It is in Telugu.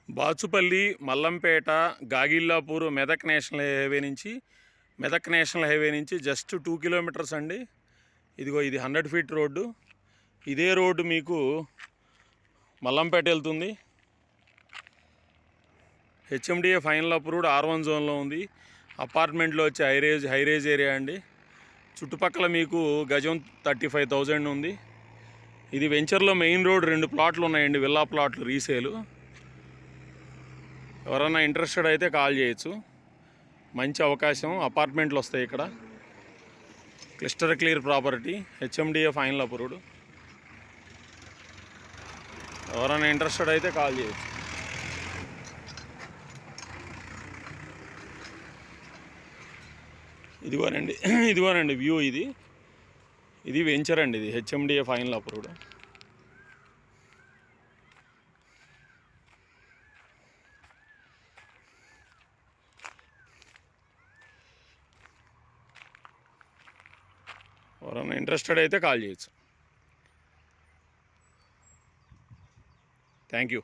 బాచుపల్లి, మల్లంపేట, గాగిల్లాపూర్, మెదక్ నేషనల్ హైవే నుంచి జస్ట్ 2 కిలోమీటర్స్ అండి. ఇదిగో ఇది 100 ఫీట్ రోడ్డు. ఇదే రోడ్డు మీకు మల్లంపేట వెళ్తుంది. హెచ్ఎండిఏ ఫైనల్ అప్రూవ్డ్ R1 జోన్లో ఉంది. అపార్ట్మెంట్లో వచ్చి హైరేజ్ ఏరియా అండి. చుట్టుపక్కల మీకు గజం 35,000 ఉంది. ఇది వెంచర్లో మెయిన్ రోడ్ 2 ప్లాట్లు ఉన్నాయండి, విల్లా ప్లాట్లు రీసేలు. ఎవరైనా ఇంట్రెస్టెడ్ అయితే కాల్ చేయొచ్చు. మంచి అవకాశం, అపార్ట్మెంట్లు వస్తాయి ఇక్కడ. Clear property, HMDA final approved. ఎవరైనా ఇంట్రెస్టెడ్ అయితే కాల్ చేయొచ్చు. ఇదిగోనండి వ్యూ. ఇది వెంచర్ అండి. ఇది హెచ్ఎండిఏ ఫైనల్ అప్రూవ్డ్. ఎవరైనా ఇంట్రెస్టెడ్ అయితే కాల్ చేయొచ్చు. Thank you.